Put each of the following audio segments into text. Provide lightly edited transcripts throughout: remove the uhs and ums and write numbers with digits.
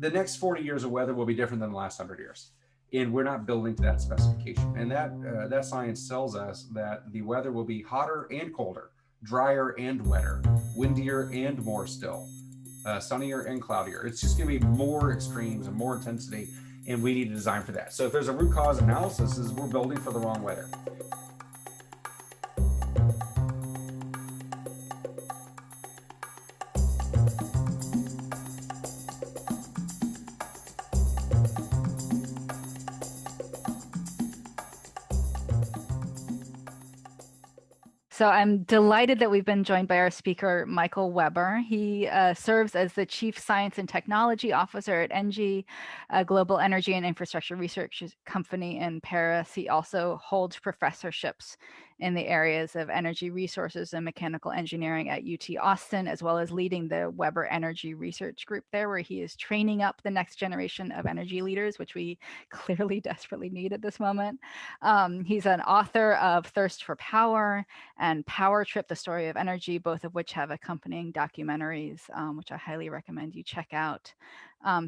the next 40 years of weather will be different than the last 100 years. And we're not building to that specification. And that science tells us that the weather will be hotter and colder, drier and wetter, windier and more still, sunnier and cloudier. It's just going to be more extremes and more intensity, and we need to design for that. So if there's a root cause analysis, is we're building for the wrong weather. So I'm delighted that we've been joined by our speaker, Michael Weber. He serves as the Chief Science and Technology Officer at ENGIE, a global energy and infrastructure research company in Paris. He also holds professorships in the areas of energy resources and mechanical engineering at UT Austin, as well as leading the Weber Energy Research Group there, where he is training up the next generation of energy leaders, which we clearly desperately need at this moment. He's an author of Thirst for Power and Power Trip, The Story of Energy, both of which have accompanying documentaries, which I highly recommend you check out.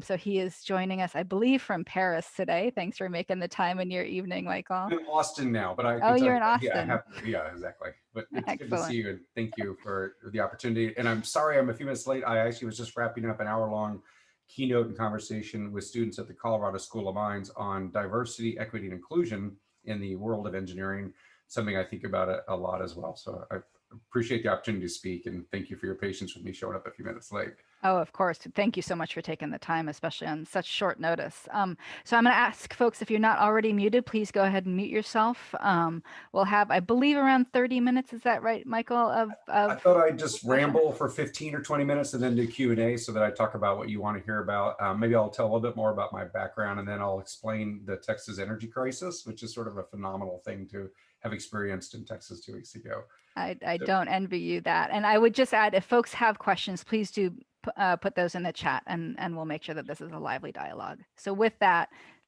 So he is joining us, I believe, from Paris today. Thanks for making the time in your evening, Michael. I'm in Austin now, but I can tell you're in Austin. Yeah, exactly. But it's Excellent. good to see you, and thank you for the opportunity. And I'm sorry I'm a few minutes late. I actually was just wrapping up an hour-long keynote and conversation with students at the Colorado School of Mines on diversity, equity, and inclusion in the world of engineering, something I think about a lot as well. So I appreciate the opportunity to speak, and thank you for your patience with me showing up a few minutes late. Oh, of course. Thank you so much for taking the time, especially on such short notice. So I'm going to ask folks, if you're not already muted, please go ahead and mute yourself. We'll have, I believe, around 30 minutes. Is that right, Michael? I thought I'd just ramble for 15 or 20 minutes and then do Q&A so that I talk about what you want to hear about. Maybe I'll tell a little bit more about my background, and then I'll explain the Texas energy crisis, which is sort of a phenomenal thing to have experienced in Texas 2 weeks ago. I don't envy you that. And I would just add, if folks have questions, please do put those in the chat, and we'll make sure that this is a lively dialogue. So with that,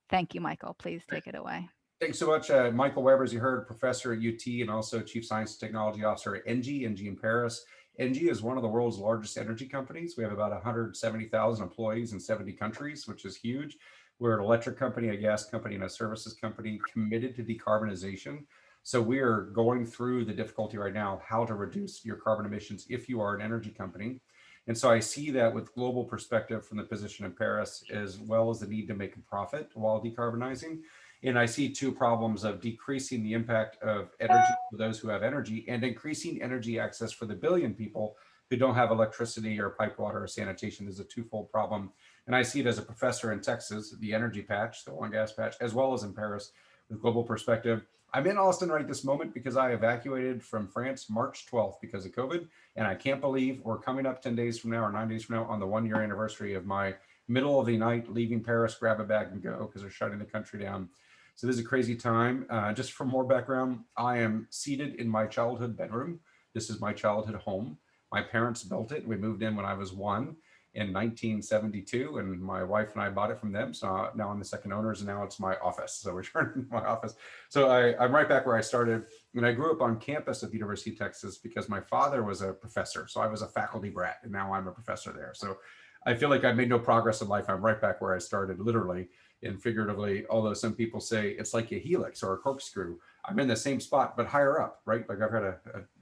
thank you, Michael. Please take it away. Thanks so much. Michael Weber, as you heard, professor at UT and also Chief Science and Technology Officer at ENGIE in Paris. ENGIE is one of the world's largest energy companies. We have about 170,000 employees in 70 countries, which is huge. We're an electric company, a gas company, and a services company committed to decarbonization. So we are going through the difficulty right now, how to reduce your carbon emissions if you are an energy company. And so I see that with global perspective from the position in Paris, as well as the need to make a profit while decarbonizing. And I see two problems of decreasing the impact of energy for those who have energy and increasing energy access for the billion people who don't have electricity or pipe water or sanitation. Is a twofold problem. And I see it as a professor in Texas, the energy patch, the oil and gas patch, as well as in Paris with global perspective. I'm in Austin right this moment because I evacuated from France March 12th because of COVID. And I can't believe we're coming up 10 days from now or 9 days from now on the 1-year anniversary of my middle of the night, leaving Paris, grab a bag and go because they're shutting the country down. So this is a crazy time. Just for more background, I am seated in my childhood bedroom. This is my childhood home. My parents built it. We moved in when I was 1 in 1972, and my wife and I bought it from them. So now I'm the second owners, and now it's my office. So we're turning my office. So I'm right back where I started. And I grew up on campus at the University of Texas because my father was a professor. So I was a faculty brat, and now I'm a professor there. So I feel like I made no progress in life. I'm right back where I started, literally and figuratively, although some people say it's like a helix or a corkscrew. I'm in the same spot, but higher up, right? Like I've got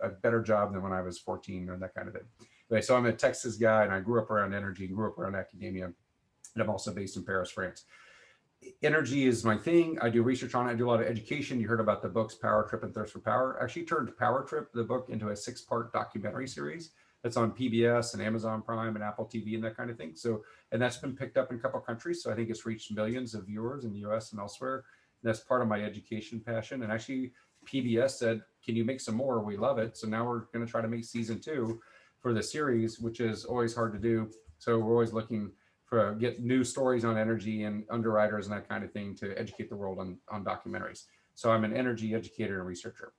a better job than when I was 14 or that kind of thing. Anyway, so I'm a Texas guy, and I grew up around energy, grew up around academia, and I'm also based in Paris, France. Energy is my thing. I do research on it. I do a lot of education. You heard about the books Power Trip and Thirst for Power. I actually turned Power Trip, the book, into a 6-part documentary series that's on PBS and Amazon Prime and Apple TV and that kind of thing. So, and that's been picked up in a couple of countries. So I think it's reached millions of viewers in the US and elsewhere. And that's part of my education passion. And actually PBS said, can you make some more? We love it. So now we're going to try to make season 2 for the series, which is always hard to do. So we're always looking for get new stories on energy and underwriters and that kind of thing to educate the world on documentaries. So I'm an energy educator and researcher.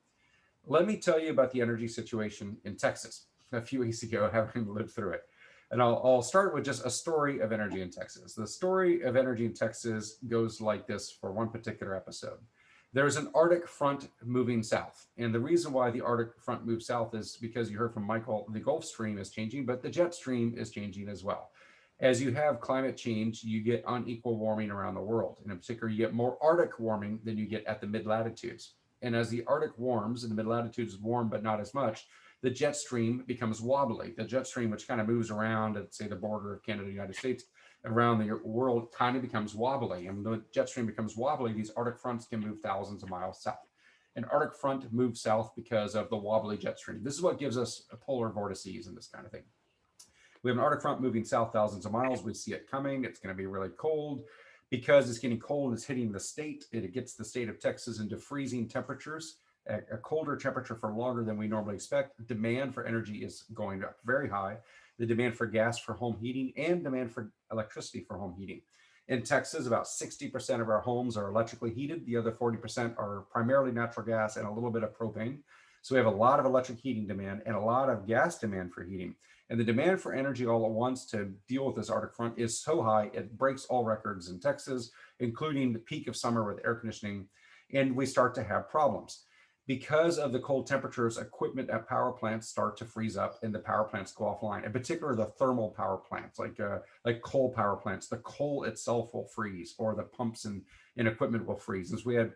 Let me tell you about the energy situation in Texas a few weeks ago, having lived through it. And I'll start with just a story of energy in Texas. The story of energy in Texas goes like this for one particular episode. There's an Arctic front moving south. And the reason why the Arctic front moves south is because you heard from Michael, the Gulf Stream is changing, but the jet stream is changing as well. As you have climate change, you get unequal warming around the world. And in particular, you get more Arctic warming than you get at the mid latitudes. And as the Arctic warms and the mid latitudes warm, but not as much, the jet stream becomes wobbly. The jet stream, which kind of moves around at, say, the border of Canada, United States, around the world, kind of becomes wobbly. And when the jet stream becomes wobbly, these Arctic fronts can move thousands of miles south. An Arctic front moves south because of the wobbly jet stream. This is what gives us polar vortices and this kind of thing. We have an Arctic front moving south thousands of miles. We see it coming. It's going to be really cold. Because it's getting cold, it's hitting the state. It gets the state of Texas into freezing temperatures, a colder temperature for longer than we normally expect. Demand for energy is going up very high. The demand for gas for home heating and demand for electricity for home heating. In Texas, about 60% of our homes are electrically heated. The other 40% are primarily natural gas and a little bit of propane. So we have a lot of electric heating demand and a lot of gas demand for heating. And the demand for energy all at once to deal with this Arctic front is so high, it breaks all records in Texas, including the peak of summer with air conditioning. And we start to have problems. Because of the cold temperatures, equipment at power plants start to freeze up and the power plants go offline. In particular, the thermal power plants, like coal power plants, the coal itself will freeze, or the pumps and equipment will freeze. As we had,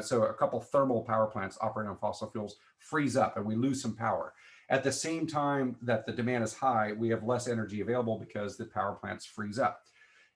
so a couple thermal power plants operating on fossil fuels freeze up and we lose some power. At the same time that the demand is high, we have less energy available because the power plants freeze up.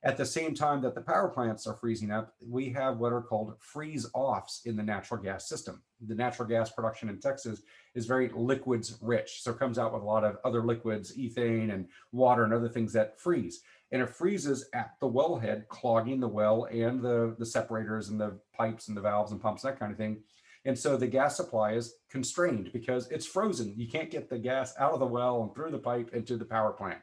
At the same time that the power plants are freezing up, we have what are called freeze-offs in the natural gas system. The natural gas production in Texas is very liquids rich, so it comes out with a lot of other liquids, ethane and water and other things that freeze. And it freezes at the wellhead, clogging the well and the separators and the pipes and the valves and pumps, that kind of thing. And so the gas supply is constrained because it's frozen. You can't get the gas out of the well and through the pipe into the power plant.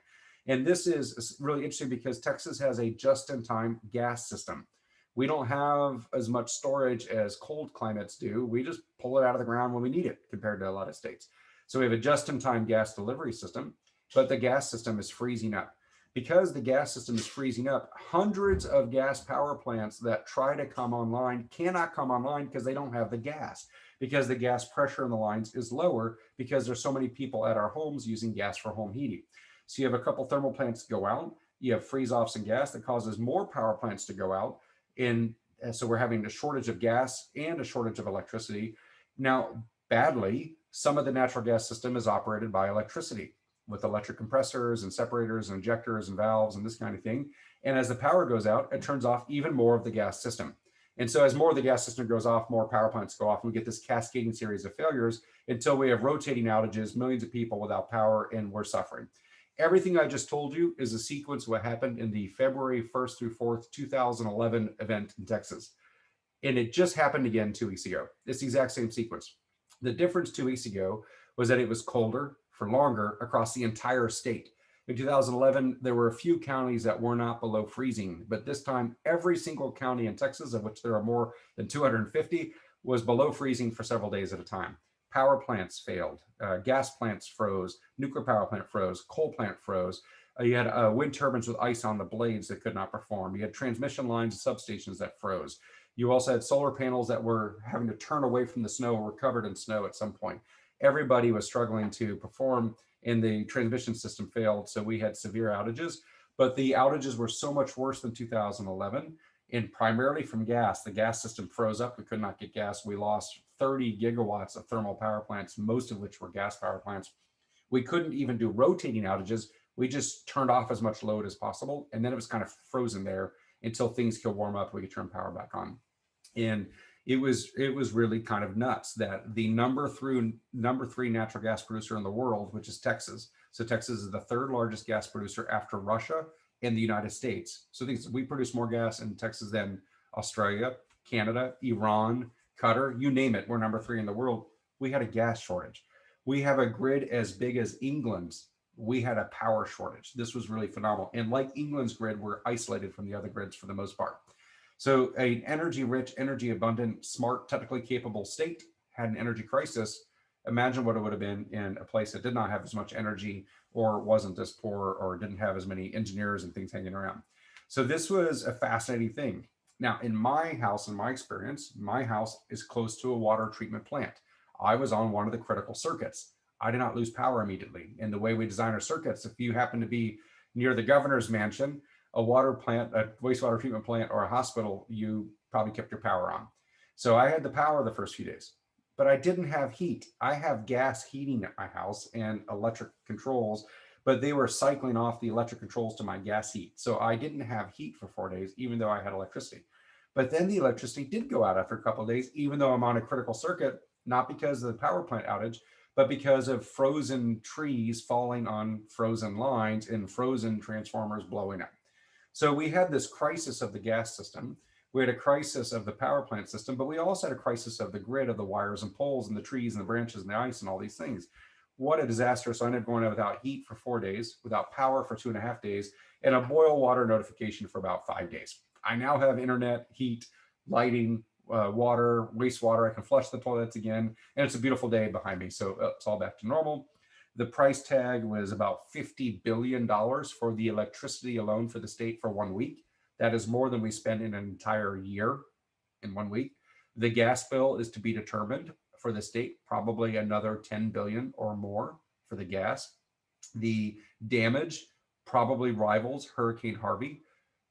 And this is really interesting because Texas has a just-in-time gas system. We don't have as much storage as cold climates do. We just pull it out of the ground when we need it compared to a lot of states. So we have a just-in-time gas delivery system, but the gas system is freezing up. Because the gas system is freezing up, hundreds of gas power plants that try to come online cannot come online because they don't have the gas, because the gas pressure in the lines is lower because there's so many people at our homes using gas for home heating. So you have a couple thermal plants go out, you have freeze-offs in gas that causes more power plants to go out. And so we're having a shortage of gas and a shortage of electricity. Now, badly, some of the natural gas system is operated by electricity, with electric compressors and separators and injectors and valves and this kind of thing. And as the power goes out, it turns off even more of the gas system. And so as more of the gas system goes off, more power plants go off, and we get this cascading series of failures until we have rotating outages, millions of people without power, and we're suffering. Everything I just told you is a sequence of what happened in the February 1st through 4th, 2011 event in Texas. And it just happened again 2 weeks ago. It's the exact same sequence. The difference 2 weeks ago was that it was colder for longer across the entire state. In 2011, there were a few counties that were not below freezing, but this time every single county in Texas, of which there are more than 250, was below freezing for several days at a time. Power plants failed, gas plants froze, nuclear power plant froze, coal plant froze. You had wind turbines with ice on the blades that could not perform. You had transmission lines and substations that froze. You also had solar panels that were having to turn away from the snow or were covered in snow at some point. Everybody was struggling to perform and the transmission system failed. So we had severe outages, but the outages were so much worse than 2011 and primarily from gas. The gas system froze up. We could not get gas. We lost 30 gigawatts of thermal power plants, most of which were gas power plants. We couldn't even do rotating outages. We just turned off as much load as possible. And then it was kind of frozen there until things could warm up. We could turn power back on. And it was really kind of nuts that the number three natural gas producer in the world, which is Texas. So Texas is the third largest gas producer after Russia and the United States. So we produce more gas in Texas than Australia, Canada, Iran, Qatar, you name it. We're number 3 in the world. We had a gas shortage. We have a grid as big as England's. We had a power shortage. This was really phenomenal. And like England's grid, we're isolated from the other grids for the most part. So an energy rich, energy abundant, smart, technically capable state had an energy crisis. Imagine what it would have been in a place that did not have as much energy or wasn't as poor or didn't have as many engineers and things hanging around. So this was a fascinating thing. Now, in my house, in my experience, my house is close to a water treatment plant. I was on one of the critical circuits. I did not lose power immediately. And the way we design our circuits, if you happen to be Near the governor's mansion, a water plant, a wastewater treatment plant, or a hospital, you probably kept your power on. So I had the power the first few days, but I didn't have heat. I have gas heating at my house and electric controls, but they were cycling off the electric controls to my gas heat. So I didn't have heat for 4 days, even though I had electricity. But then the electricity did go out after a couple of days, even though I'm on a critical circuit, not because of the power plant outage, but because of frozen trees falling on frozen lines and frozen transformers blowing up. So we had this crisis of the gas system. We had a crisis of the power plant system, but we also had a crisis of the grid, of the wires and poles and the trees and the branches and the ice and all these things. What a disaster. So I ended up going without heat for 4 days, without power for 2.5 days, and a boil water notification for about 5 days. I now have internet, heat, lighting, water, wastewater. I can flush the toilets again, and it's a beautiful day behind me. So it's all back to normal. The price tag was about $50 billion for the electricity alone for the state for 1 week. That is more than we spend in an entire year in 1 week. The gas bill is to be determined for the state, probably another 10 billion or more for the gas. The damage probably rivals Hurricane Harvey,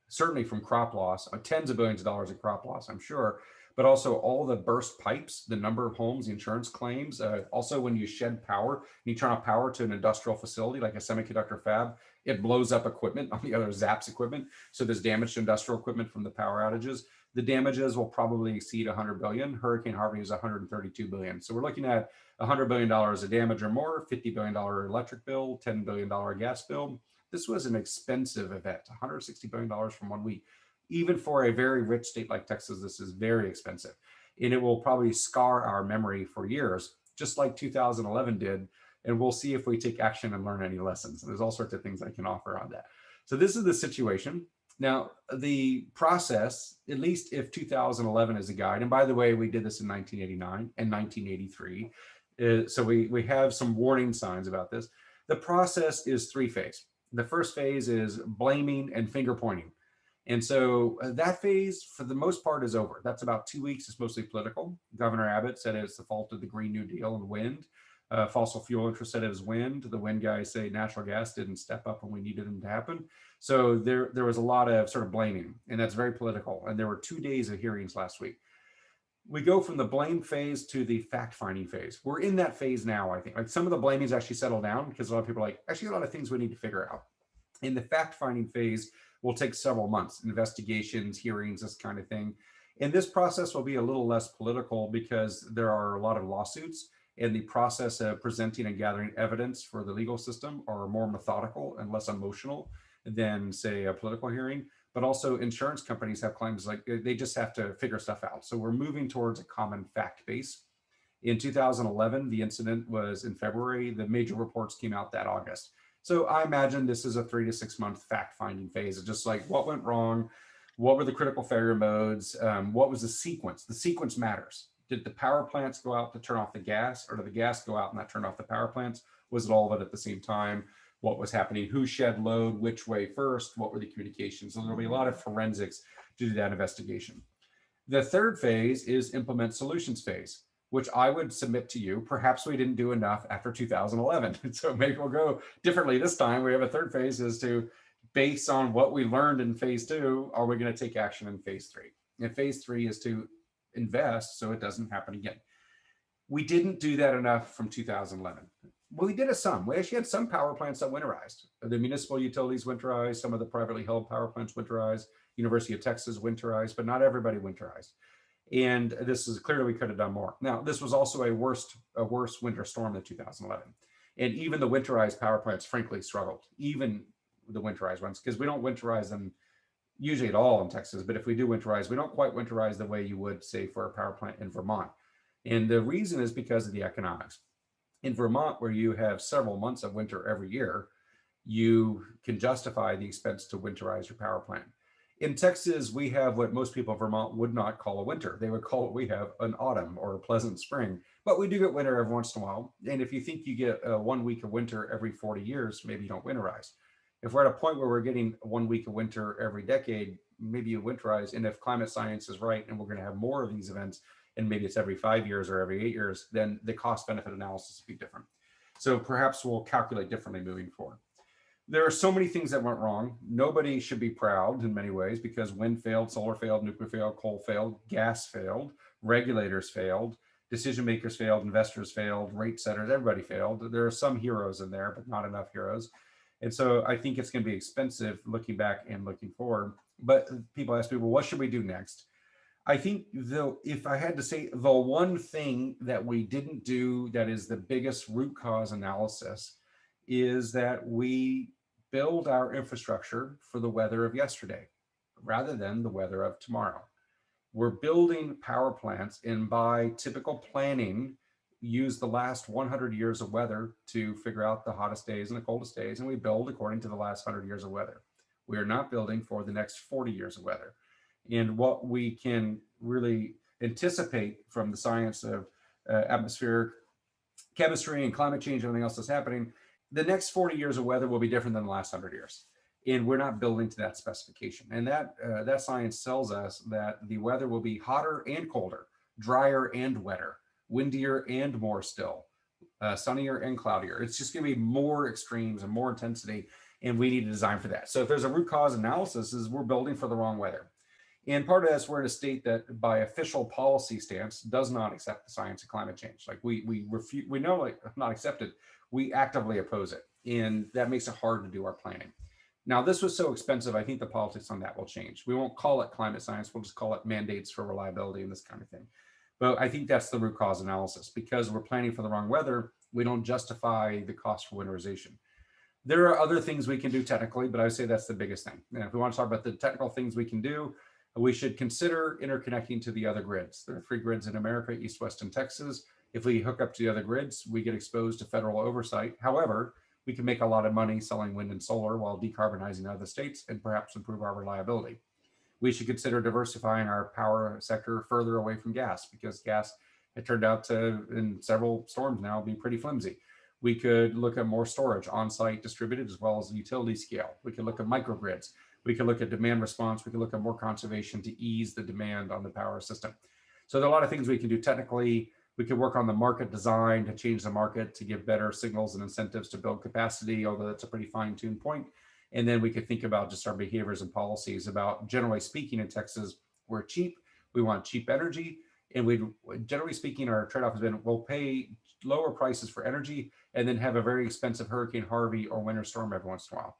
certainly from crop loss, tens of billions of dollars in crop loss, I'm sure, but also all the burst pipes, the number of homes, the insurance claims. Also, when you shed power, you turn off power to an industrial facility like a semiconductor fab, it blows up equipment on the other zaps equipment. So there's damage to industrial equipment from the power outages. The damages will probably exceed 100 billion. Hurricane Harvey is 132 billion. So we're looking at $100 billion of damage or more, $50 billion electric bill, $10 billion gas bill. This was an expensive event, $160 billion from 1 week. Even for a very rich state like Texas, this is very expensive. And it will probably scar our memory for years, just like 2011 did. And we'll see if we take action and learn any lessons. There's all sorts of things I can offer on that. So this is the situation. Now, the process, at least if 2011 is a guide, and by the way, we did this in 1989 and 1983. So we have some warning signs about this. The process is three-phase. The first phase is blaming and finger pointing. And so that phase, for the most part, is over. That's about 2 weeks. It's mostly political. Governor Abbott said it's the fault of the Green New Deal and wind. Fossil fuel interests said it was wind. The wind guys say natural gas didn't step up when we needed them to happen. So there was a lot of sort of blaming, and that's very political. And there were 2 days of hearings last week. We go from the blame phase to the fact-finding phase. We're in that phase now, I think. Like some of the blaming's actually settled down because a lot of people are like, actually a lot of things we need to figure out. In the fact-finding phase will take several months, investigations, hearings, this kind of thing. And this process will be a little less political because there are a lot of lawsuits, and the process of presenting and gathering evidence for the legal system are more methodical and less emotional than, say, a political hearing. But also insurance companies have claims like they just have to figure stuff out. So we're moving towards a common fact base. In 2011, the incident was in February. The major reports came out that August. So I imagine this is a 3 to 6 month fact-finding phase. It's just like what went wrong, what were the critical failure modes, what was the sequence? The sequence matters. Did the power plants go out to turn off the gas, or did the gas go out and that turned off the power plants? Was it all of it at the same time? What was happening? Who shed load? Which way first? What were the communications? So there'll be a lot of forensics to do that investigation. The third phase is implement solutions phase, which I would submit to you. Perhaps we didn't do enough after 2011. So maybe we'll go differently this time. We have a third phase is to, based on what we learned in phase 2, are we going to take action in phase 3? And phase 3 is to invest so it doesn't happen again. We didn't do that enough from 2011. Well, we did some. We actually had some power plants that winterized. The municipal utilities winterized, some of the privately held power plants winterized, University of Texas winterized, but not everybody winterized. And this is clearly we could have done more. Now, this was also a worse winter storm than 2011. And even the winterized power plants, frankly, struggled, even the winterized ones, because we don't winterize them usually at all in Texas. But if we do winterize, we don't quite winterize the way you would, say, for a power plant in Vermont. And the reason is because of the economics. In Vermont, where you have several months of winter every year, you can justify the expense to winterize your power plant. In Texas, we have what most people in Vermont would not call a winter. They would call what we have an autumn or a pleasant spring. But we do get winter every once in a while. And if you think you get 1 week of winter every 40 years, maybe you don't winterize. If we're at a point where we're getting 1 week of winter every decade, maybe you winterize. And if climate science is right and we're going to have more of these events, and maybe it's every 5 years or every 8 years, then the cost benefit analysis will be different. So perhaps we'll calculate differently moving forward. There are so many things that went wrong. Nobody should be proud in many ways because wind failed, solar failed, nuclear failed, coal failed, gas failed, regulators failed, decision makers failed, investors failed, rate setters, everybody failed. There are some heroes in there, but not enough heroes. And so I think it's going to be expensive looking back and looking forward. But people ask me, well, what should we do next? I think though, if I had to say the one thing that we didn't do that is the biggest root cause analysis is that we build our infrastructure for the weather of yesterday rather than the weather of tomorrow. We're building power plants and by typical planning, use the last 100 years of weather to figure out the hottest days and the coldest days. And we build according to the last 100 years of weather. We are not building for the next 40 years of weather. And what we can really anticipate from the science of atmospheric chemistry and climate change and everything else that's happening, the next 40 years of weather will be different than the last 100 years. And we're not building to that specification. And that science tells us that the weather will be hotter and colder, drier and wetter, windier and more still, sunnier and cloudier. It's just going to be more extremes and more intensity, and we need to design for that. So if there's a root cause analysis, is we're building for the wrong weather. And part of that's we're in a state that by official policy stance does not accept the science of climate change. Like we refuse, we know like not accept it, we actively oppose it. And that makes it hard to do our planning. Now, this was so expensive, I think the politics on that will change. We won't call it climate science, we'll just call it mandates for reliability and this kind of thing. But I think that's the root cause analysis. Because we're planning for the wrong weather, we don't justify the cost for winterization. There are other things we can do technically, but I would say that's the biggest thing. And if we want to talk about the technical things we can do, we should consider interconnecting to the other grids. There are 3 grids in America, East, West, and Texas. If we hook up to the other grids, we get exposed to federal oversight. However, we can make a lot of money selling wind and solar while decarbonizing other states and perhaps improve our reliability. We should consider diversifying our power sector further away from gas because gas, it turned out to, in several storms now, be pretty flimsy. We could look at more storage on-site distributed as well as utility scale. We could look at microgrids. We could look at demand response. We could look at more conservation to ease the demand on the power system. So there are a lot of things we can do technically. We could work on the market design to change the market to give better signals and incentives to build capacity, although that's a pretty fine-tuned point. And then we could think about just our behaviors and policies about, generally speaking, in Texas, we're cheap. We want cheap energy. And we, generally speaking, our trade-off has been we'll pay lower prices for energy and then have a very expensive Hurricane Harvey or winter storm every once in a while.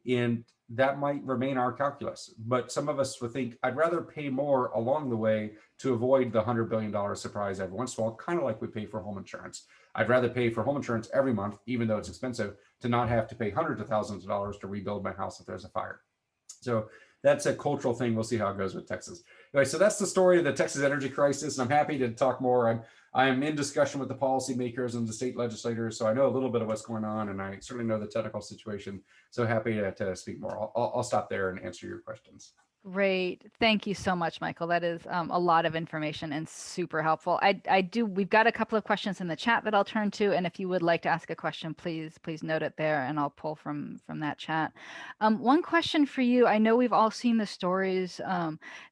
And that might remain our calculus. But some of us would think, I'd rather pay more along the way to avoid the $100 billion surprise every once in a while, kind of like we pay for home insurance. I'd rather pay for home insurance every month, even though it's expensive, to not have to pay hundreds of thousands of dollars to rebuild my house if there's a fire. So that's a cultural thing. We'll see how it goes with Texas. Anyway, so that's the story of the Texas energy crisis. And I'm happy to talk more. I'm in discussion with the policymakers and the state legislators, so I know a little bit of what's going on, and I certainly know the technical situation. So happy to speak more. I'll stop there and answer your questions. Great. Thank you so much, Michael. That is a lot of information and super helpful. We've got a couple of questions in the chat that I'll turn to. And if you would like to ask a question, please note it there and I'll pull from that chat. One question for you. I know we've all seen the stories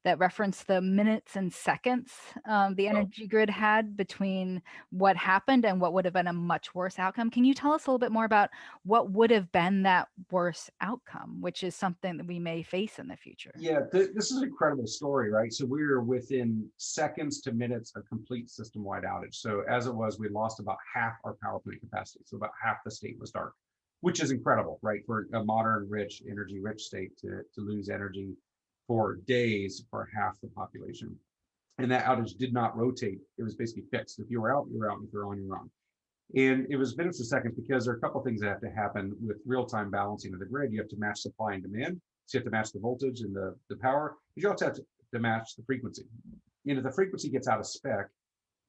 that reference the minutes and seconds the energy grid had between what happened and what would have been a much worse outcome. Can you tell us a little bit more about what would have been that worse outcome, which is something that we may face in the future? Yeah, this is an incredible story, right? So we were within seconds to minutes of complete system-wide outage. So as it was, we lost about half our power plant capacity. So about half the state was dark, which is incredible, right? For a modern, rich, energy-rich state to lose energy for days for half the population. And that outage did not rotate. It was basically fixed. If you were out, you were out. If you're on, you're on. And it was minutes to seconds because there are a couple of things that have to happen with real-time balancing of the grid. You have to match supply and demand. So you have to match the voltage and the power. But you also have to match the frequency. And if the frequency gets out of spec,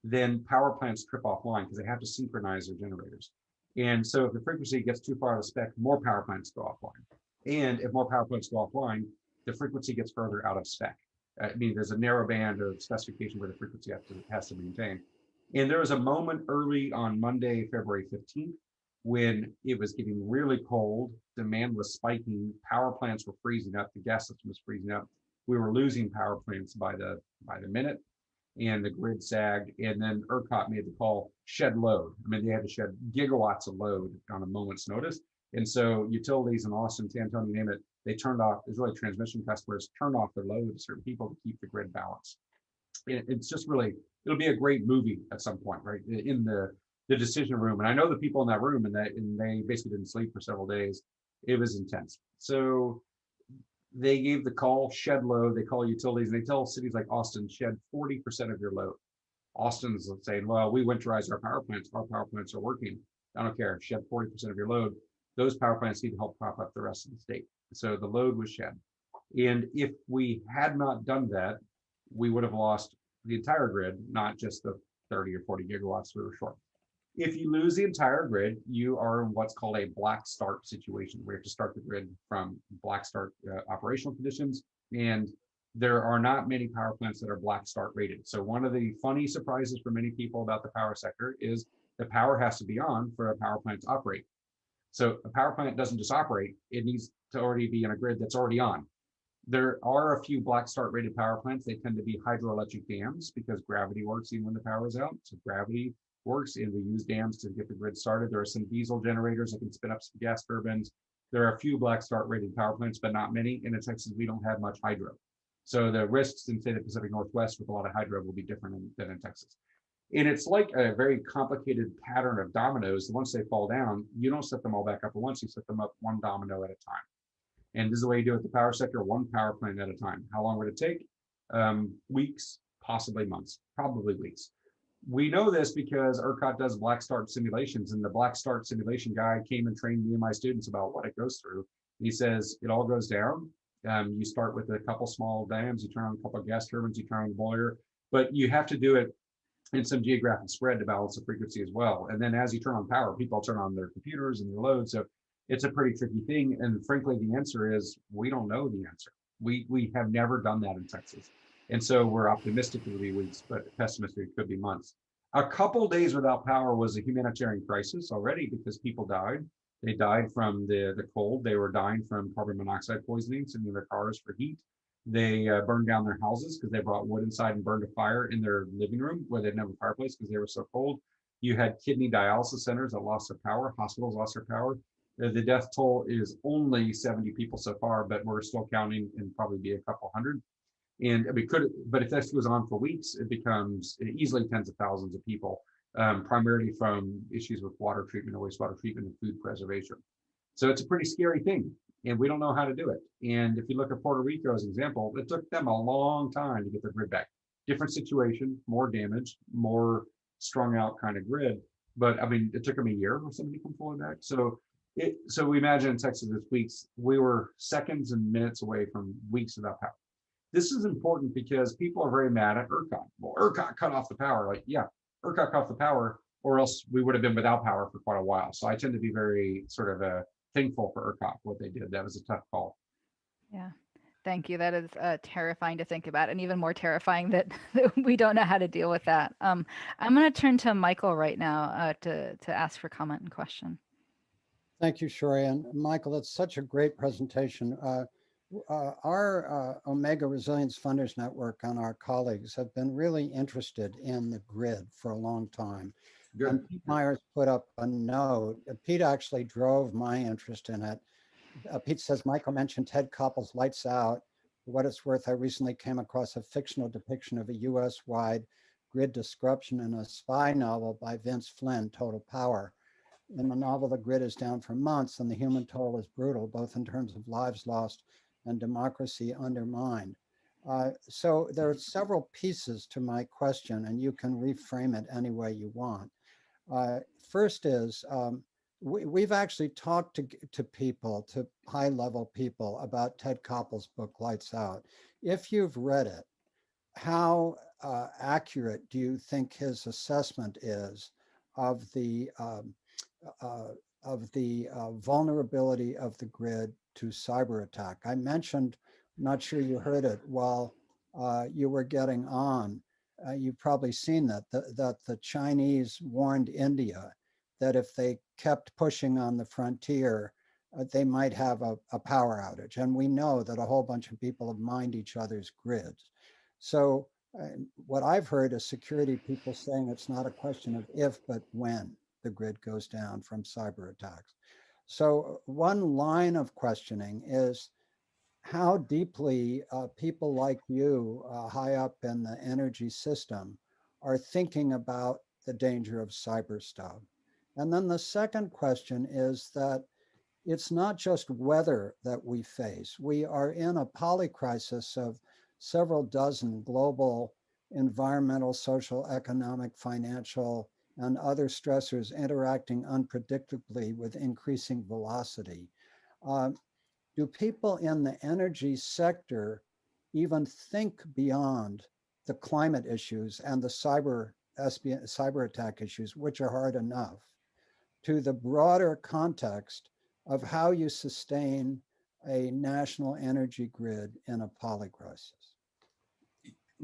then power plants trip offline because they have to synchronize their generators. And so if the frequency gets too far out of spec, more power plants go offline. And if more power plants go offline, the frequency gets further out of spec. I mean, there's a narrow band of specification where the frequency has to maintain. And there was a moment early on Monday, February 15th, when it was getting really cold, demand was spiking, power plants were freezing up, the gas system was freezing up. We were losing power plants by the minute, and the grid sagged. And then ERCOT made the call, shed load. I mean, they had to shed gigawatts of load on a moment's notice. And so utilities in Austin, San Antonio, you name it, they turned off, Israeli transmission customers turned off their load to certain people to keep the grid balanced. It's just really, it'll be a great movie at some point, right? In the decision room. And I know the people in that room, and they basically didn't sleep for several days. It was intense. So they gave the call, shed load. They call utilities, and they tell cities like Austin, shed 40% of your load. Austin's saying, well, we winterize our power plants. Our power plants are working. I don't care. Shed 40% of your load. Those power plants need to help prop up the rest of the state. So the load was shed. And if we had not done that, we would have lost the entire grid, not just the 30 or 40 gigawatts we were short. If you lose the entire grid, you are in what's called a black start situation, where you have to start the grid from black start operational conditions. And there are not many power plants that are black start rated. So one of the funny surprises for many people about the power sector is the power has to be on for a power plant to operate. So a power plant doesn't just operate, it needs to already be in a grid that's already on. There are a few black start rated power plants. They tend to be hydroelectric dams because gravity works even when the power is out. So gravity works, and we use dams to get the grid started. There are some diesel generators that can spin up some gas turbines. There are a few black start rated power plants, but not many. And in Texas, we don't have much hydro. So the risks in, say, the Pacific Northwest with a lot of hydro will be different than in Texas. And it's like a very complicated pattern of dominoes. Once they fall down, you don't set them all back up at once. You set them up one domino at a time. And this is the way you do it with the power sector, one power plant at a time. How long would it take? Weeks, possibly months, probably weeks. We know this because ERCOT does black start simulations, and the black start simulation guy came and trained me and my students about what it goes through. And he says it all goes down. You start with a couple small dams, you turn on a couple of gas turbines, you turn on the boiler, but you have to do it in some geographic spread to balance the frequency as well. And then as you turn on power, people turn on their computers and their load. So it's a pretty tricky thing. And frankly, the answer is we don't know the answer. We have never done that in Texas. And so we're optimistic it'll be weeks, but pessimistic it could be months. A couple days without power was a humanitarian crisis already because people died. They died from the cold. They were dying from carbon monoxide poisoning, sitting in their cars for heat. They burned down their houses because they brought wood inside and burned a fire in their living room where they didn't have a fireplace because they were so cold. You had kidney dialysis centers that lost their power. Hospitals lost their power. The death toll is only 70 people so far, but we're still counting and probably be a couple hundred. And we could, but if this goes on for weeks, it becomes easily tens of thousands of people, primarily from issues with water treatment or wastewater treatment and food preservation. So it's a pretty scary thing, and we don't know how to do it. And if you look at Puerto Rico as an example, it took them a long time to get their grid back. Different situation, more damage, more strung out kind of grid. But I mean, it took them a year or something to come fully back. So we imagine in Texas this weeks, we were seconds and minutes away from weeks without power. This is important because people are very mad at ERCOT. Well, ERCOT cut off the power. Like, yeah, ERCOT cut off the power, or else we would have been without power for quite a while. So I tend to be very sort of thankful for ERCOT for what they did. That was a tough call. Yeah. Thank you. That is terrifying to think about, and even more terrifying that, that we don't know how to deal with that. I'm going to turn to Michael right now to ask for comment and question. Thank you, Shori. And Michael, that's such a great presentation. Our Omega Resilience Funders Network and our colleagues have been really interested in the grid for a long time. Good. And Pete Myers put up a note. Pete actually drove my interest in it. Pete says, Michael mentioned Ted Koppel's Lights Out. For what it's worth, I recently came across a fictional depiction of a US-wide grid disruption in a spy novel by Vince Flynn, Total Power. In the novel, the grid is down for months and the human toll is brutal, both in terms of lives lost and democracy undermined. So there are several pieces to my question, and you can reframe it any way you want. First is, we've actually talked to people, to high-level people, about Ted Koppel's book, Lights Out. If you've read it, how accurate do you think his assessment is of the vulnerability of the grid to cyber attack? I mentioned, not sure you heard it while you were getting on. You've probably seen that the Chinese warned India that if they kept pushing on the frontier, they might have a power outage. And we know that a whole bunch of people have mined each other's grids. So what I've heard is security people saying it's not a question of if, but when the grid goes down from cyber attacks. So one line of questioning is how deeply people like you, high up in the energy system, are thinking about the danger of cyber stuff. And then the second question is that it's not just weather that we face. We are in a polycrisis of several dozen global environmental, social, economic, financial, and other stressors interacting unpredictably with increasing velocity. Uh, do people in the energy sector even think beyond the climate issues and the cyber attack issues, which are hard enough, to the broader context of how you sustain a national energy grid in a polycrisis?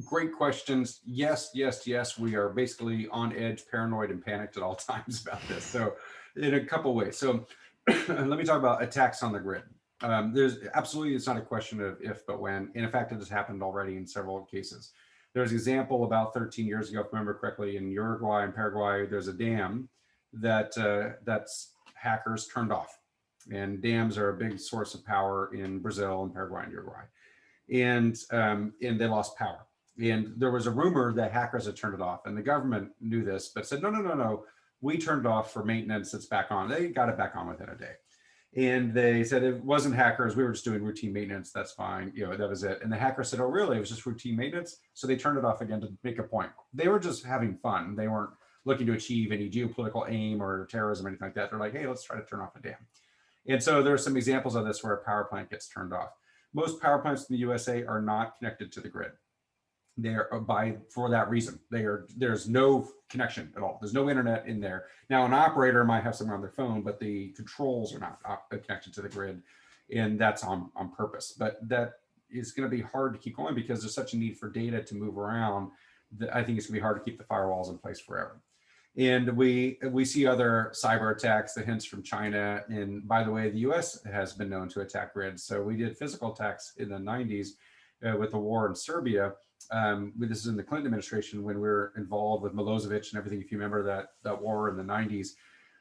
Great questions. Yes, yes, yes. We are basically on edge, paranoid, and panicked at all times about this. So, in a couple ways. So, let me talk about attacks on the grid. There's absolutely, it's not a question of if, but when. And in fact, it has happened already in several cases. There's an example about 13 years ago, if I remember correctly, in Uruguay and Paraguay, there's a dam that's hackers turned off. And dams are a big source of power in Brazil and Paraguay and Uruguay. And they lost power. And there was a rumor that hackers had turned it off, and the government knew this, but said, no, no, no, no, we turned it off for maintenance. It's back on. They got it back on within a day. And they said it wasn't hackers. We were just doing routine maintenance. That's fine. You know, that was it. And the hacker said, oh, really? It was just routine maintenance. So they turned it off again to make a point. They were just having fun. They weren't looking to achieve any geopolitical aim or terrorism or anything like that. They're like, hey, let's try to turn off a dam. And so there are some examples of this where a power plant gets turned off. Most power plants in the USA are not connected to the grid. They're for that reason. There's no connection at all. There's no internet in there. Now, an operator might have something on their phone, but the controls are not connected to the grid, and that's on purpose. But that is going to be hard to keep going because there's such a need for data to move around that I think it's going to be hard to keep the firewalls in place forever. And we see other cyber attacks, the hints from China. And by the way, the US has been known to attack grids. So we did physical attacks in the 90s with the war in Serbia. This is in the Clinton administration when we were involved with Milosevic and everything. If you remember that war in the 90s,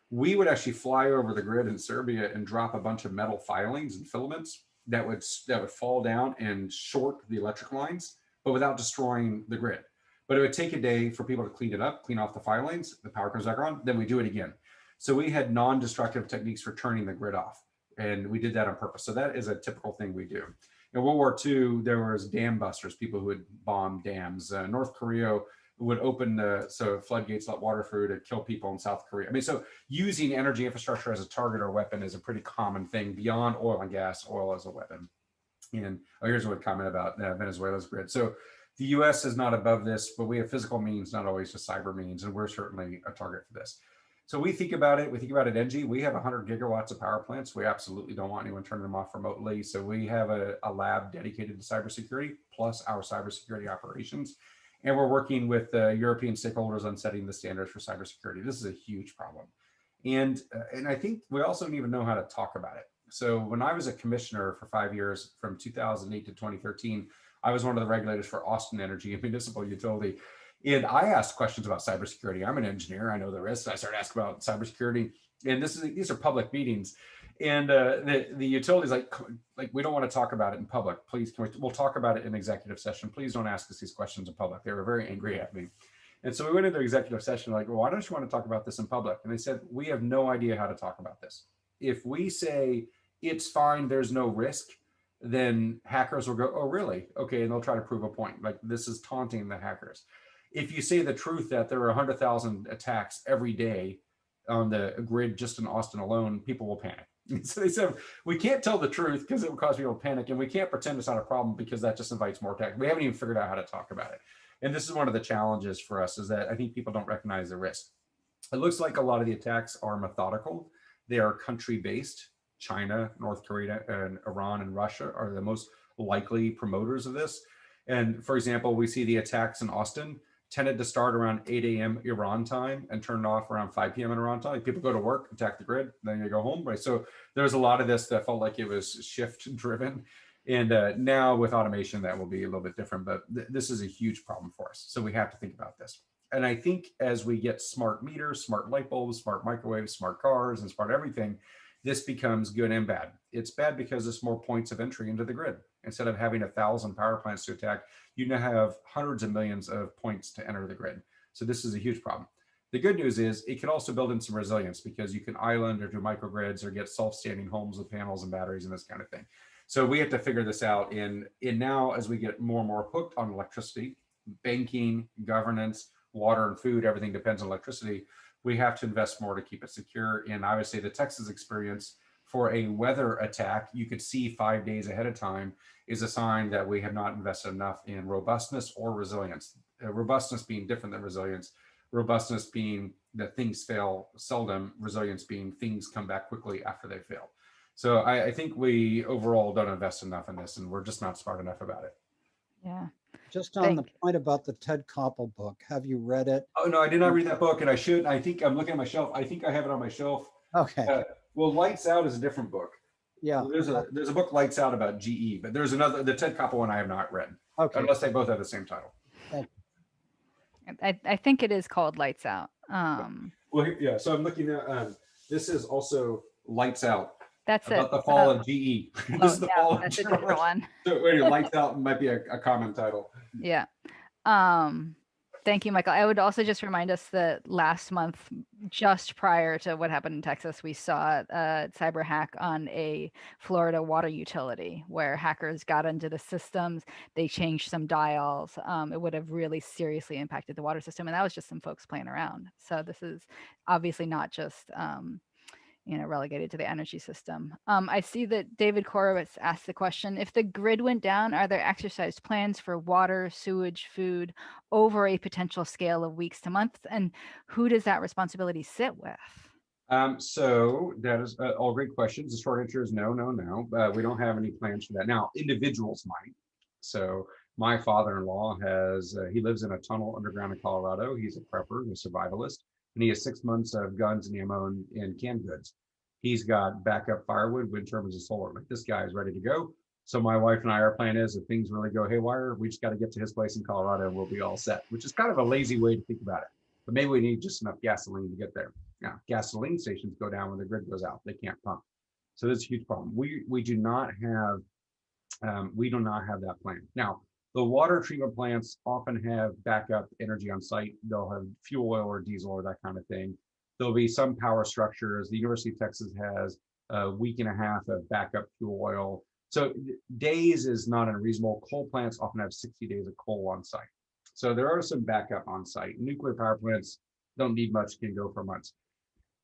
we would actually fly over the grid in Serbia and drop a bunch of metal filings and filaments that would fall down and short the electric lines, but without destroying the grid. But it would take a day for people to clean it up, clean off the filings, the power comes back on, then we do it again. So we had non-destructive techniques for turning the grid off. And we did that on purpose. So that is a typical thing we do. In World War II, there was dam busters, people who would bomb dams. North Korea would open the floodgates, let water through to kill people in South Korea. I mean, so using energy infrastructure as a target or weapon is a pretty common thing beyond oil and gas, oil as a weapon. And here's one comment about Venezuela's grid. So the US is not above this, but we have physical means, not always just cyber means, and we're certainly a target for this. So we think about it at ENGIE. We have 100 gigawatts of power plants. We absolutely don't want anyone turning them off remotely. So we have a lab dedicated to cybersecurity, plus our cybersecurity operations. And we're working with European stakeholders on setting the standards for cybersecurity. This is a huge problem. And I think we also don't even know how to talk about it. So when I was a commissioner for 5 years, from 2008 to 2013, I was one of the regulators for Austin Energy, a municipal utility. And I asked questions about cybersecurity. I'm an engineer. I know the risks. I started asking about cybersecurity. And these are public meetings. And the utility's like, we don't want to talk about it in public. Please, we'll talk about it in executive session. Please don't ask us these questions in public. They were very angry at me. And so we went into executive session like, well, why don't you want to talk about this in public? And they said, we have no idea how to talk about this. If we say it's fine, there's no risk, then hackers will go, oh, really? Okay, and they'll try to prove a point. Like, this is taunting the hackers. If you say the truth that there are 100,000 attacks every day on the grid just in Austin alone, people will panic. So they said, we can't tell the truth because it will cause people to panic, and we can't pretend it's not a problem because that just invites more attack. We haven't even figured out how to talk about it. And this is one of the challenges for us, is that I think people don't recognize the risk. It looks like a lot of the attacks are methodical. They are country-based. China, North Korea, and Iran and Russia are the most likely promoters of this. And for example, we see the attacks in Austin tended to start around 8 a.m. Iran time and turn off around 5 p.m. in Iran time. People go to work, attack the grid, then they go home, right? So there's a lot of this that felt like it was shift driven. And now with automation, that will be a little bit different, but this is a huge problem for us. So we have to think about this. And I think as we get smart meters, smart light bulbs, smart microwaves, smart cars, and smart everything, this becomes good and bad. It's bad because it's more points of entry into the grid. Instead of having 1,000 power plants to attack, you now have hundreds of millions of points to enter the grid. So this is a huge problem. The good news is it can also build in some resilience because you can island or do microgrids or get self-standing homes with panels and batteries and this kind of thing. So we have to figure this out in now as we get more and more hooked on electricity, banking, governance, water and food, everything depends on electricity. We have to invest more to keep it secure. And obviously the Texas experience for a weather attack, you could see 5 days ahead of time is a sign that we have not invested enough in robustness or resilience. Robustness being different than resilience. Robustness being that things fail seldom, resilience being things come back quickly after they fail. So I think we overall don't invest enough in this and we're just not smart enough about it. Yeah. Just on the point about the Ted Koppel book, have you read it? Oh, no, I did not read that book and I should. I think I'm looking at my shelf. I think I have it on my shelf. Okay. Well, Lights Out is a different book. Yeah. There's a book, Lights Out, about GE, but there's another, the Ted Koppel one I have not read. Okay. Unless they both have the same title. Thank I think it is called Lights Out. Well, yeah, so I'm looking at, this is also Lights Out. That's about it. the fall of GE. This is the fall that's of a different one. So wait, Lights Out might be a common title. Yeah. Thank you, Michael. I would also just remind us that last month, just prior to what happened in Texas, we saw a cyber hack on a Florida water utility where hackers got into the systems. They changed some dials. It would have really seriously impacted the water system. And that was just some folks playing around. So this is obviously not just relegated to the energy system. I see that David Korowitz asked the question, if the grid went down, are there exercise plans for water, sewage, food over a potential scale of weeks to months? And who does that responsibility sit with? So that is all great questions. The short answer is no. We don't have any plans for that. Now, individuals might. So my father-in-law he lives in a tunnel underground in Colorado. He's a prepper, a survivalist. And he has 6 months of guns and ammo and canned goods. He's got backup firewood, wind turbines, and solar. Like, this guy is ready to go. So my wife and I, our plan is if things really go haywire, we just got to get to his place in Colorado and we'll be all set, which is kind of a lazy way to think about it. But maybe we need just enough gasoline to get there. Now, gasoline stations go down when the grid goes out. They can't pump. So this is a huge problem. We do not have that plan. Now, the water treatment plants often have backup energy on site. They'll have fuel oil or diesel or that kind of thing. There'll be some power structures. The University of Texas has a week and a half of backup fuel oil. So days is not unreasonable. Coal plants often have 60 days of coal on site. So there are some backup on site. Nuclear power plants don't need much, can go for months.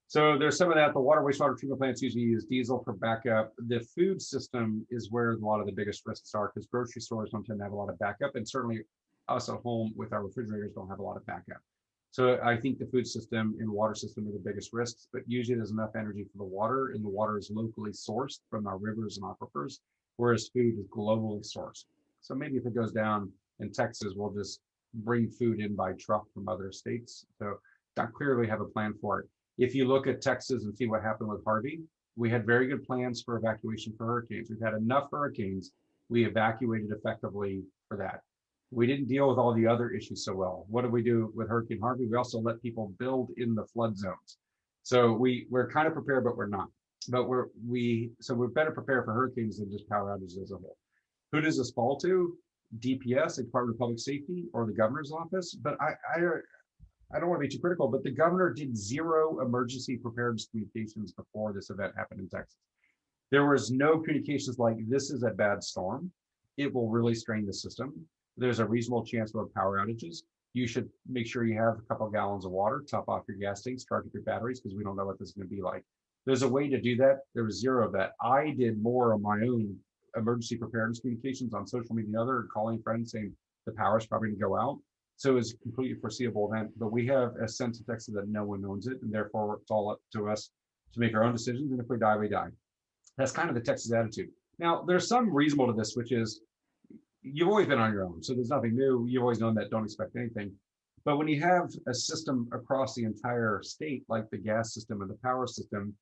So there's some of that. The water wastewater treatment plants usually use diesel for backup. The food system is where a lot of the biggest risks are because grocery stores don't tend to have a lot of backup. And certainly us at home with our refrigerators don't have a lot of backup. So I think the food system and water system are the biggest risks, but usually there's enough energy for the water and the water is locally sourced from our rivers and aquifers, whereas food is globally sourced. So maybe if it goes down in Texas, we'll just bring food in by truck from other states. So not clearly have a plan for it. If you look at Texas and see what happened with Harvey, we had very good plans for evacuation for hurricanes. We've had enough hurricanes. We evacuated effectively for that. We didn't deal with all the other issues so well. What did we do with Hurricane Harvey? We also let people build in the flood zones. So we're kind of prepared, but we're not. But we're better prepared for hurricanes than just power outages as a whole. Who does this fall to? DPS, the Department of Public Safety, or the governor's office? But I don't want to be too critical, but the governor did 0 emergency preparedness communications before this event happened in Texas. There was no communications like, this is a bad storm. It will really strain the system. There's a reasonable chance of power outages. You should make sure you have a couple of gallons of water, top off your gas tanks, charge up your batteries, because we don't know what this is going to be like. There's a way to do that. There was 0 of that. I did more on my own emergency preparedness communications on social media and other, calling friends saying the power's probably going to go out. So it's a completely foreseeable event, but we have a sense of Texas that no one owns it, and therefore it's all up to us to make our own decisions, and if we die, we die. That's kind of the Texas attitude. Now, there's some reasonable to this, which is you've always been on your own, so there's nothing new. You've always known that, don't expect anything. But when you have a system across the entire state, like the gas system and the power system,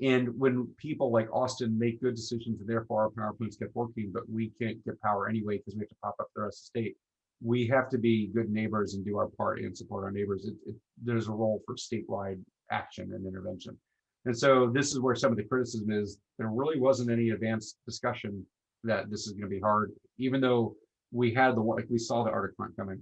and when people like Austin make good decisions, and therefore our power plants get working, but we can't get power anyway because we have to pop up the rest of the state, we have to be good neighbors and do our part and support our neighbors. There's a role for statewide action and intervention. And so this is where some of the criticism is. There really wasn't any advanced discussion that this is going to be hard, even though we had we saw the Arctic front coming.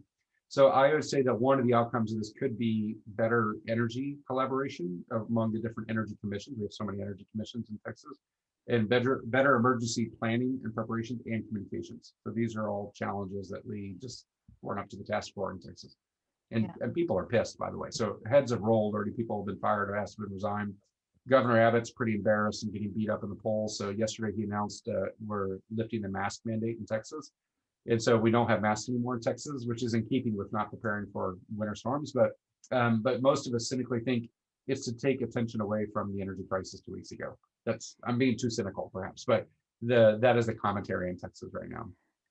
So I would say that one of the outcomes of this could be better energy collaboration among the different energy commissions. We have so many energy commissions in Texas, and better emergency planning and preparations and communications. So these are all challenges that we just weren't up to the task for in Texas. And, Yeah. and people are pissed, by the way. So heads have rolled already. People have been fired or asked to resign. Governor Abbott's pretty embarrassed and getting beat up in the polls. So yesterday he announced we're lifting the mask mandate in Texas. And so we don't have masks anymore in Texas, which is in keeping with not preparing for winter storms. But most of us cynically think it's to take attention away from the energy crisis 2 weeks ago. I'm being too cynical perhaps, but that is the commentary in Texas right now.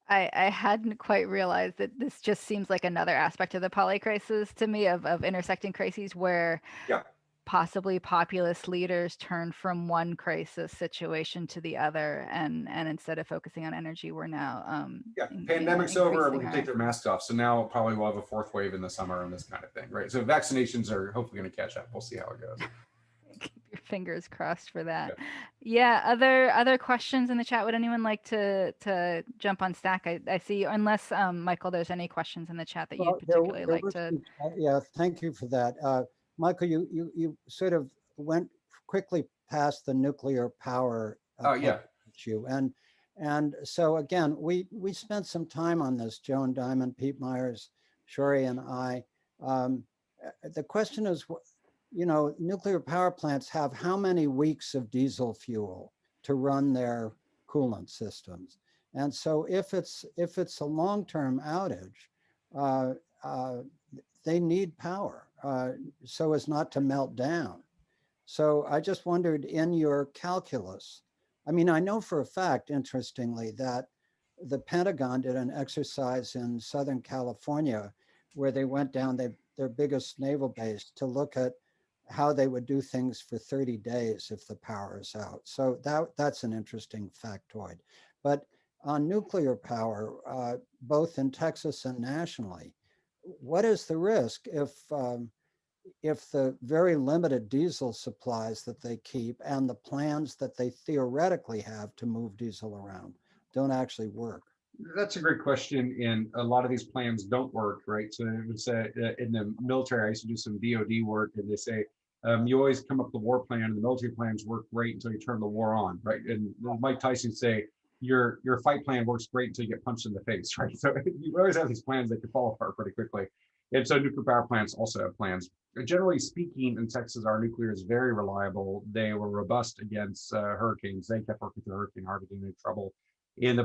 I hadn't quite realized that this just seems like another aspect of the polycrisis to me of intersecting crises where Yeah. possibly populist leaders turn from one crisis situation to the other, and instead of focusing on energy, we're now Pandemic's over, increasing everyone take their masks off. So now probably we'll have a fourth wave in the summer and this kind of thing, right? So vaccinations are hopefully going to catch up. We'll see how it goes. Keep your fingers crossed for that. Yeah. Other questions in the chat? Would anyone like to jump on stack? I see. Unless Michael, there's any questions in the chat that you'd particularly like to. Yeah, thank you for that. Michael, you sort of went quickly past the nuclear power issue, and so again, we spent some time on this. Joan Diamond, Pete Myers, Shori, and I. The question is, nuclear power plants have how many weeks of diesel fuel to run their coolant systems, and so if it's a long-term outage, they need power so as not to melt down. So I just wondered, in your calculus, I mean, I know for a fact, interestingly, that the Pentagon did an exercise in Southern California where they went down their biggest naval base to look at how they would do things for 30 days if the power is out. So that's an interesting factoid. But on nuclear power, both in Texas and nationally, what is the risk if the very limited diesel supplies that they keep and the plans that they theoretically have to move diesel around don't actually work? That's a great question, and a lot of these plans don't work, right? So I would say in the military, I used to do some DoD work, and they say you always come up with the war plan, and the military plans work great until you turn the war on, right? And Mike Tyson say your fight plan works great until you get punched in the face, right? So you always have these plans that can fall apart pretty quickly. And so nuclear power plants also have plans. Generally speaking, in Texas, our nuclear is very reliable. They were robust against hurricanes. They kept working through Hurricane Harvey, getting into trouble. And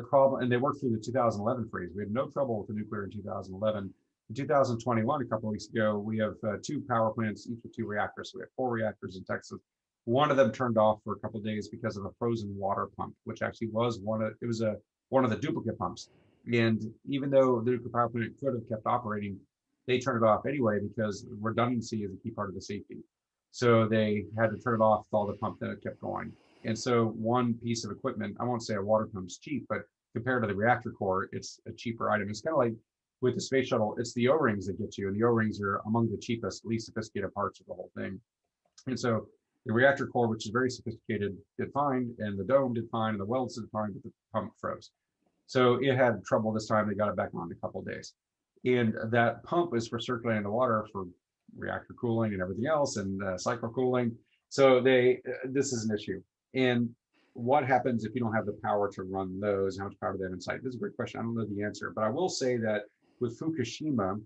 they worked through the 2011 freeze. We had no trouble with the nuclear in 2011. In 2021, a couple of weeks ago, we have two power plants, each with two reactors. So we have 4 reactors in Texas. One of them turned off for a couple of days because of a frozen water pump, which actually was one of the duplicate pumps. And even though the nuclear power plant could have kept operating, they turned it off anyway because redundancy is a key part of the safety. So they had to turn it off with all the pump, then it kept going. And so one piece of equipment, I won't say a water pump is cheap, but compared to the reactor core, it's a cheaper item. It's kind of like with the space shuttle, it's the O-rings that get you, and the O-rings are among the cheapest, least sophisticated parts of the whole thing. And so the reactor core, which is very sophisticated, did fine, and the dome did fine, and the welds did fine, but the pump froze. So it had trouble this time. They got it back on in a couple of days. And that pump is for circulating the water for reactor cooling and everything else, and cycle cooling. So this is an issue. And what happens if you don't have the power to run those? How much power do they have inside? This is a great question. I don't know the answer, but I will say that with Fukushima,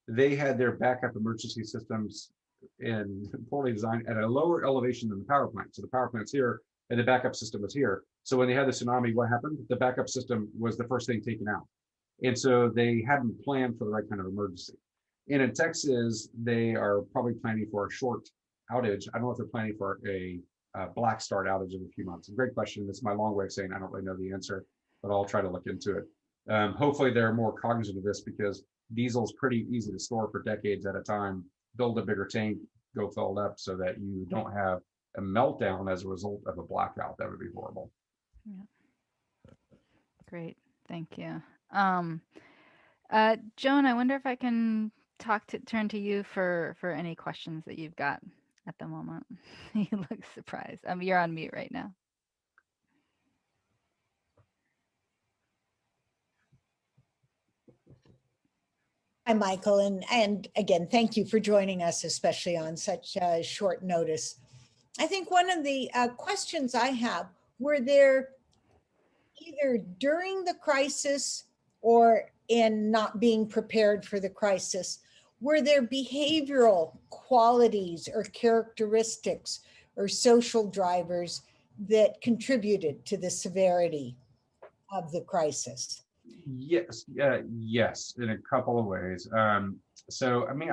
they had their backup emergency systems and poorly designed at a lower elevation than the power plant. So the power plant's here and the backup system was here. So when they had the tsunami, what happened? The backup system was the first thing taken out. And so they hadn't planned for the right kind of emergency. And in Texas, they are probably planning for a short outage. I don't know if they're planning for a black start outage in a few months. Great question. That's my long way of saying I don't really know the answer, but I'll try to look into it. Hopefully they're more cognizant of this because diesel is pretty easy to store for decades at a time. Build a bigger tank, go fill it up so that you don't have a meltdown as a result of a blackout. That would be horrible. Yeah. Great. Thank you. Joan, I wonder if I can turn to you for any questions that you've got at the moment. He looks surprised. You're on mute right now. Hi, Michael, and again, thank you for joining us, especially on such short notice. I think one of the questions I have, were there either during the crisis or in not being prepared for the crisis, were there behavioral qualities or characteristics or social drivers that contributed to the severity of the crisis? Yes, yes, in a couple of ways. So, I mean,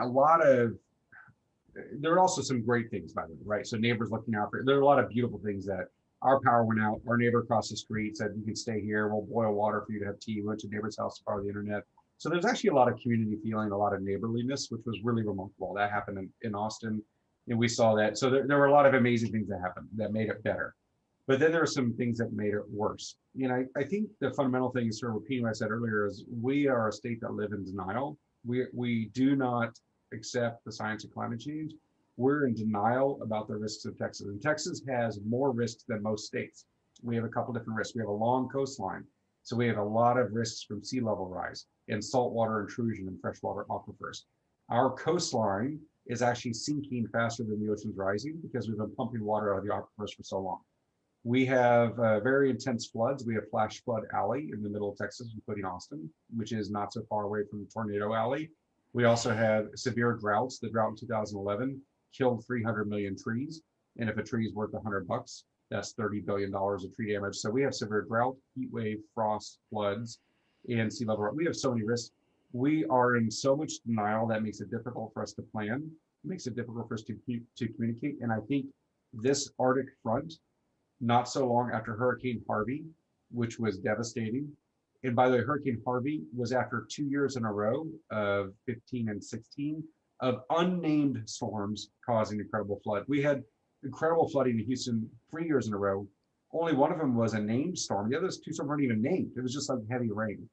there are also some great things, by the way, right? So neighbors looking out for, there are a lot of beautiful things that our power went out. Our neighbor across the street said, you can stay here. We'll boil water for you to have tea. We went to neighbor's house to borrow the internet. So there's actually a lot of community feeling, a lot of neighborliness, which was really remarkable. That happened in Austin, and we saw that. So there were a lot of amazing things that happened that made it better. But then there are some things that made it worse. You know, I think the fundamental thing is sort of repeating what I said earlier is we are a state that live in denial. We do not accept the science of climate change. We're in denial about the risks of Texas. And Texas has more risks than most states. We have a couple different risks. We have a long coastline. So we have a lot of risks from sea level rise and saltwater intrusion and freshwater aquifers. Our coastline is actually sinking faster than the ocean's rising because we've been pumping water out of the aquifers for so long. We have very intense floods. We have Flash Flood Alley in the middle of Texas, including Austin, which is not so far away from Tornado Alley. We also have severe droughts. The drought in 2011 killed 300 million trees. And if a tree is worth $100, that's $30 billion of tree damage. So we have severe drought, heat wave, frost, floods, and sea level rise. We have so many risks. We are in so much denial that makes it difficult for us to plan. It makes it difficult for us to communicate. And I think this Arctic front, not so long after Hurricane Harvey, which was devastating. And by the way, Hurricane Harvey was after 2 years in a row of 15 and 16 of unnamed storms causing incredible flood. We had incredible flooding in Houston 3 years in a row. Only one of them was a named storm. The other two storms weren't even named. It was just like heavy rain.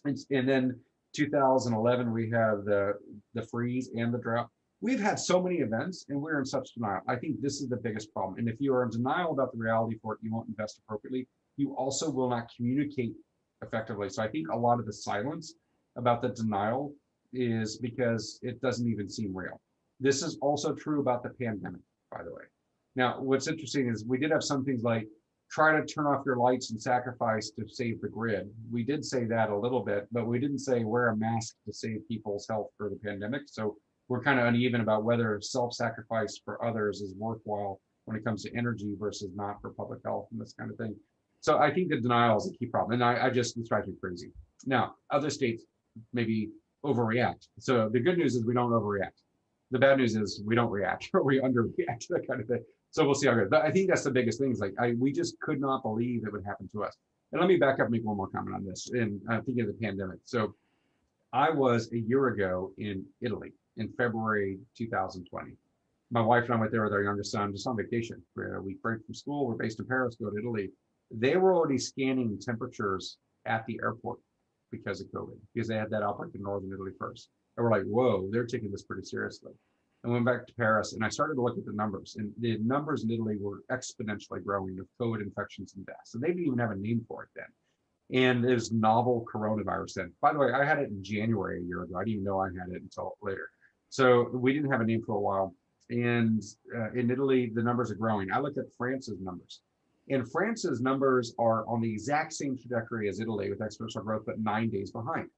And then 2011, we have the freeze and the drought. We've had so many events and we're in such denial. I think this is the biggest problem. And if you are in denial about the reality for it, you won't invest appropriately. You also will not communicate effectively. So I think a lot of the silence about the denial is because it doesn't even seem real. This is also true about the pandemic, by the way. Now, what's interesting is we did have some things like try to turn off your lights and sacrifice to save the grid. We did say that a little bit, but we didn't say wear a mask to save people's health for the pandemic. So we're kind of uneven about whether self-sacrifice for others is worthwhile when it comes to energy versus not for public health and this kind of thing. So I think the denial is a key problem. And this drives me crazy. Now, other states maybe overreact. So the good news is we don't overreact. The bad news is we don't react or we underreact, that kind of thing. So we'll see how it goes. But I think that's the biggest thing is like, we just could not believe it would happen to us. And let me back up and make one more comment on this. And I'm thinking of the pandemic. So I was a year ago in Italy in February 2020. My wife and I went there with our youngest son just on vacation. We break from school, we're based in Paris, go to Italy. They were already scanning temperatures at the airport because of COVID, because they had that outbreak in northern Italy first. And we're like, whoa, they're taking this pretty seriously. And went back to Paris and I started to look at the numbers, and the numbers in Italy were exponentially growing of COVID infections and deaths. And they didn't even have a name for it then. And there's novel coronavirus then. By the way, I had it in January a year ago. I didn't even know I had it until later. So we didn't have a name for a while. And in Italy, the numbers are growing. I looked at France's numbers. And France's numbers are on the exact same trajectory as Italy with exponential growth, but 9 days behind.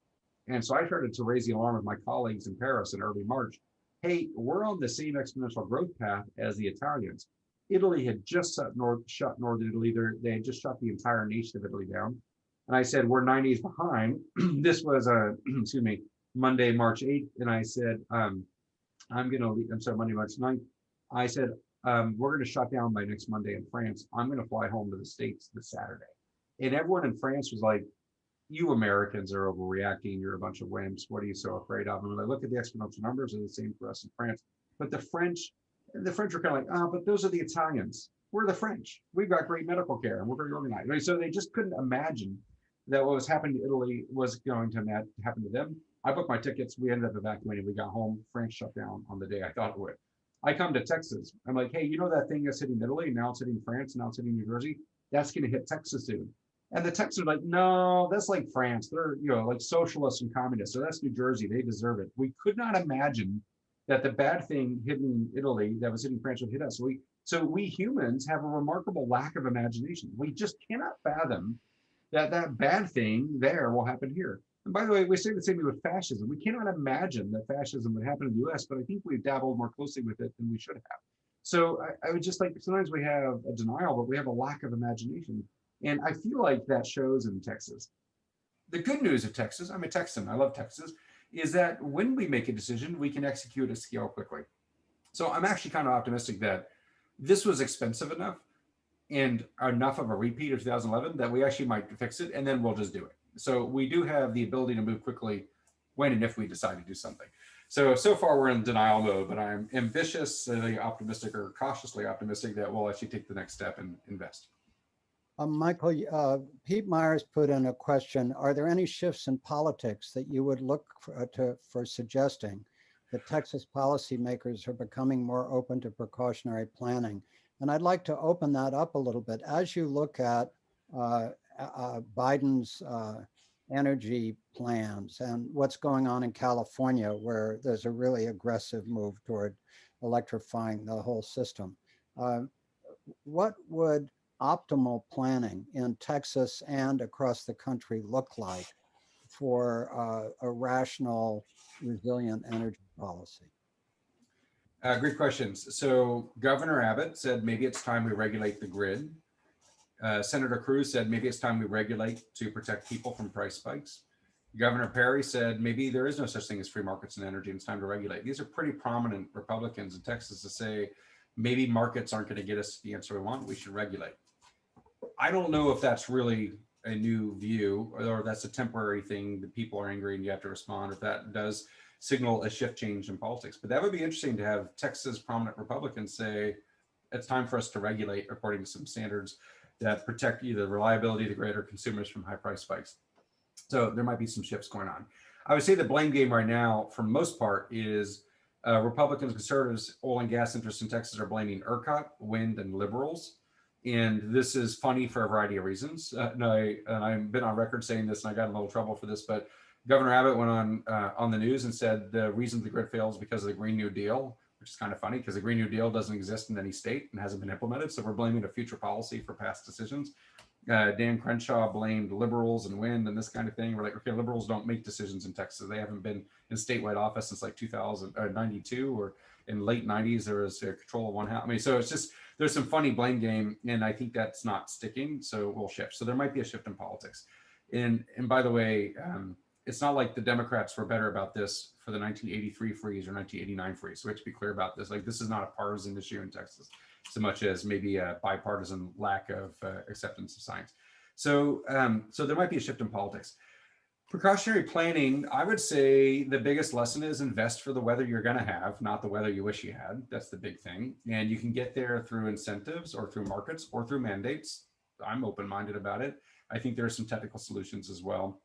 And so I started to raise the alarm with my colleagues in Paris in early March. Hey, we're on the same exponential growth path as the Italians. Italy had just shut northern Italy. They had just shut the entire nation of Italy down. And I said, we're 9 days behind. This was, excuse me, Monday, March 8th. And I said, I'm going to leave. I'm sorry, Monday, March 9th. I said, we're going to shut down by next Monday in France. I'm going to fly home to the States this Saturday. And everyone in France was like, you Americans are overreacting. You're a bunch of wimps. What are you so afraid of? And when I look at the exponential numbers, they're the same for us in France. But the French are kind of like, but those are the Italians. We're the French. We've got great medical care and we're very organized. Right? So they just couldn't imagine that what was happening to Italy was going to happen to them. I booked my tickets. We ended up evacuating. We got home. France shut down on the day I thought it would. I come to Texas. I'm like, hey, you know that thing that's hitting Italy, now it's hitting France, now it's hitting New Jersey? That's going to hit Texas soon. And the Texans are like, no, that's like France. They're, like socialists and communists. So that's New Jersey. They deserve it. We could not imagine that the bad thing hitting Italy that was hitting France would hit us. So we humans have a remarkable lack of imagination. We just cannot fathom that that bad thing there will happen here. And by the way, we say the same thing with fascism. We cannot imagine that fascism would happen in the US, but I think we've dabbled more closely with it than we should have. So I would just like, sometimes we have a denial, but we have a lack of imagination. And I feel like that shows in Texas. The good news of Texas, I'm a Texan, I love Texas, is that when we make a decision, we can execute at scale quickly. So I'm actually kind of optimistic that this was expensive enough and enough of a repeat of 2011 that we actually might fix it, and then we'll just do it. So we do have the ability to move quickly when and if we decide to do something. So far we're in denial mode, but I'm ambitiously optimistic or cautiously optimistic that we'll actually take the next step and invest. Michael, Pete Myers put in a question, are there any shifts in politics that you would look for suggesting that Texas policymakers are becoming more open to precautionary planning? And I'd like to open that up a little bit. As you look at Biden's energy plans and what's going on in California, where there's a really aggressive move toward electrifying the whole system, what would optimal planning in Texas and across the country look like for a rational, resilient energy policy? Great questions. So Governor Abbott said maybe it's time we regulate the grid. Senator Cruz said maybe it's time we regulate to protect people from price spikes. Governor Perry said maybe there is no such thing as free markets in energy and it's time to regulate. These are pretty prominent Republicans in Texas to say maybe markets aren't going to get us the answer we want, we should regulate. I don't know if that's really a new view or that's a temporary thing that people are angry and you have to respond, or if that does signal a shift change in politics. But that would be interesting to have Texas prominent Republicans say it's time for us to regulate according to some standards that protect either the reliability of the grid or consumers from high price spikes. So there might be some shifts going on. I would say the blame game right now, for the most part, is Republicans, conservatives, oil and gas interests in Texas are blaming ERCOT, wind, and liberals. And this is funny for a variety of reasons. And I've been on record saying this, and I got in a little trouble for this, but Governor Abbott went on the news and said the reason the grid fails is because of the Green New Deal, which is kind of funny because the Green New Deal doesn't exist in any state and hasn't been implemented. So we're blaming a future policy for past decisions. Dan Crenshaw blamed liberals and wind and this kind of thing. We're like, okay, liberals don't make decisions in Texas. They haven't been in statewide office since like 92, or in late 90s, there was a control of one house. I mean, so it's just, there's some funny blame game, and I think that's not sticking. So we'll shift. So there might be a shift in politics. And by the way, it's not like the Democrats were better about this for the 1983 freeze or 1989 freeze. So we have to be clear about this. Like, this is not a partisan issue in Texas so much as maybe a bipartisan lack of acceptance of science. So there might be a shift in politics. Precautionary planning, I would say the biggest lesson is invest for the weather you're going to have, not the weather you wish you had. That's the big thing. And you can get there through incentives or through markets or through mandates. I'm open-minded about it. I think there are some technical solutions as well.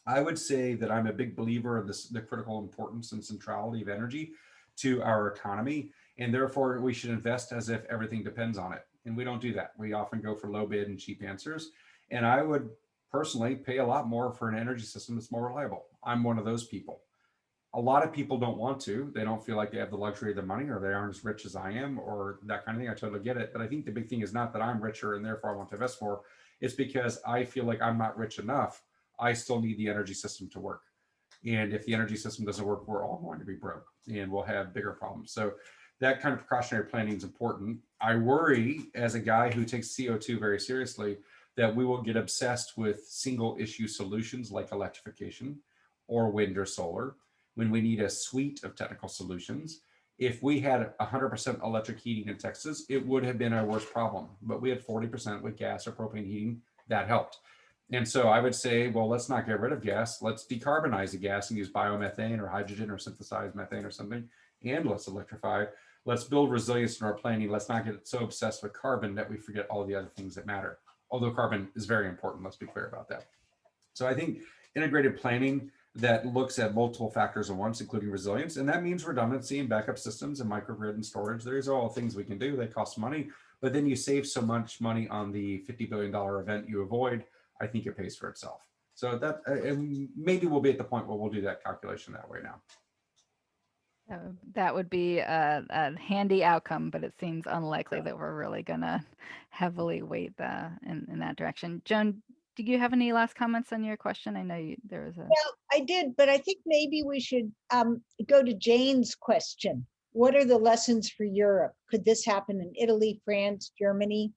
I would say that I'm a big believer of the critical importance and centrality of energy to our economy. And therefore, we should invest as if everything depends on it. And we don't do that. We often go for low bid and cheap answers. And I would personally pay a lot more for an energy system that's more reliable. I'm one of those people. A lot of people don't want to. They don't feel like they have the luxury of the money, or they aren't as rich as I am, or that kind of thing. I totally get it. But I think the big thing is not that I'm richer and therefore I want to invest more. It's because I feel like I'm not rich enough. I still need the energy system to work. And if the energy system doesn't work, we're all going to be broke and we'll have bigger problems. So that kind of precautionary planning is important. I worry, as a guy who takes CO2 very seriously, that we will get obsessed with single issue solutions like electrification or wind or solar when we need a suite of technical solutions. If we had 100% electric heating in Texas, it would have been our worst problem, but we had 40% with gas or propane heating. That helped. And so I would say, well, let's not get rid of gas. Let's decarbonize the gas and use biomethane or hydrogen or synthesized methane or something, and let's electrify. Let's build resilience in our planning. Let's not get so obsessed with carbon that we forget all the other things that matter. Although carbon is very important, let's be clear about that. So I think integrated planning, that looks at multiple factors at once, including resilience. And that means redundancy and backup systems and microgrid and storage. These are all things we can do. They cost money, but then you save so much money on the $50 billion event you avoid. I think it pays for itself. So that, and maybe we'll be at the point where we'll do that calculation that way now. That would be a handy outcome, but it seems unlikely that we're really going to heavily weight in that direction. Joan, do you have any last comments on your question? I know there was a. Yeah, I did, but I think maybe we should go to Jane's question. What are the lessons for Europe? Could this happen in Italy, France, Germany?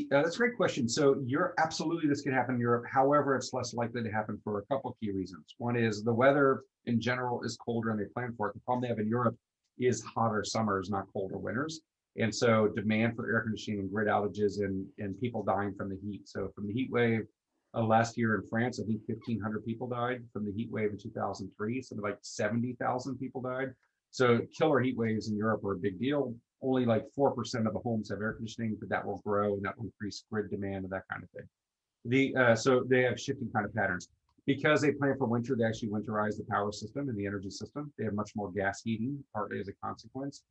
That's a great question. So absolutely, this could happen in Europe. However, it's less likely to happen for a couple of key reasons. One is the weather in general is colder and they plan for it. The problem they have in Europe is hotter summers, not colder winters. And so demand for air conditioning and grid outages and people dying from the heat. So from the heat wave last year in France, I think 1,500 people died from the heat wave in 2003. Something like 70,000 people died. So killer heat waves in Europe are a big deal. Only like 4% of the homes have air conditioning, but that will grow and that will increase grid demand and that kind of thing. So they have shifting kind of patterns. Because they plan for winter, they actually winterize the power system and the energy system. They have much more gas heating, partly as a consequence,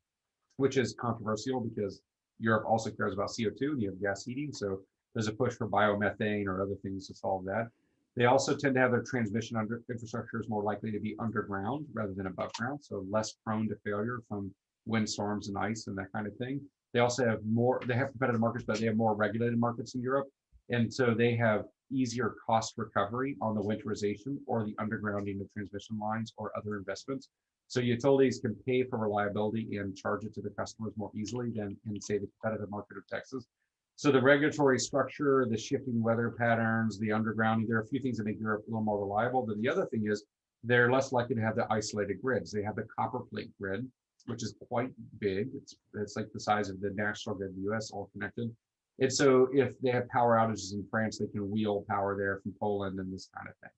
which is controversial because Europe also cares about CO2 and you have gas heating. So there's a push for biomethane or other things to solve that. They also tend to have their transmission infrastructure is more likely to be underground rather than above ground. So less prone to failure from windstorms and ice and that kind of thing. They also have they have competitive markets, but they have more regulated markets in Europe. And so they have easier cost recovery on the winterization or the undergrounding of transmission lines or other investments. So utilities can pay for reliability and charge it to the customers more easily than in, say, the competitive market of Texas. So the regulatory structure, the shifting weather patterns, the undergrounding, there are a few things that make Europe a little more reliable. But the other thing is they're less likely to have the isolated grids. They have the copper plate grid, which is quite big. It's like the size of the national grid of the US, all connected. And so if they have power outages in France, they can wheel power there from Poland and this kind of thing.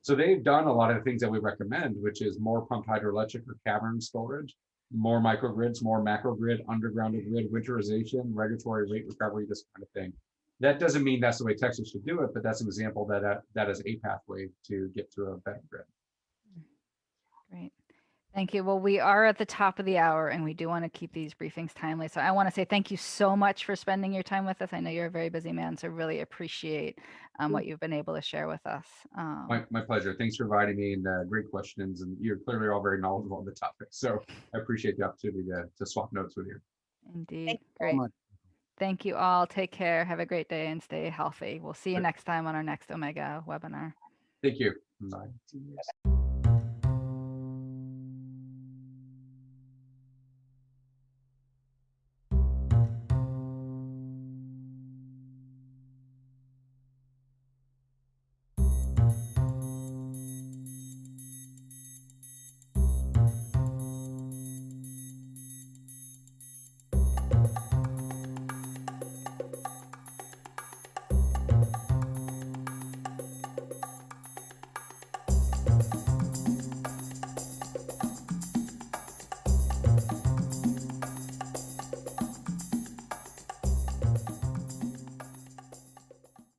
So they've done a lot of things that we recommend, which is more pumped hydroelectric or cavern storage, more microgrids, more macro grid, underground grid, winterization, regulatory rate recovery, this kind of thing. That doesn't mean that's the way Texas should do it, but that's an example that is a pathway to get to a better grid. Great. Thank you. Well, we are at the top of the hour and we do want to keep these briefings timely. So I want to say thank you so much for spending your time with us. I know you're a very busy man, so really appreciate what you've been able to share with us. My pleasure. Thanks for inviting me and great questions. And you're clearly all very knowledgeable on the topic. So I appreciate the opportunity to swap notes with you. Indeed. Great. Thank you all. Take care. Have a great day and stay healthy. We'll see you next time on our next Omega webinar. Thank you. Bye.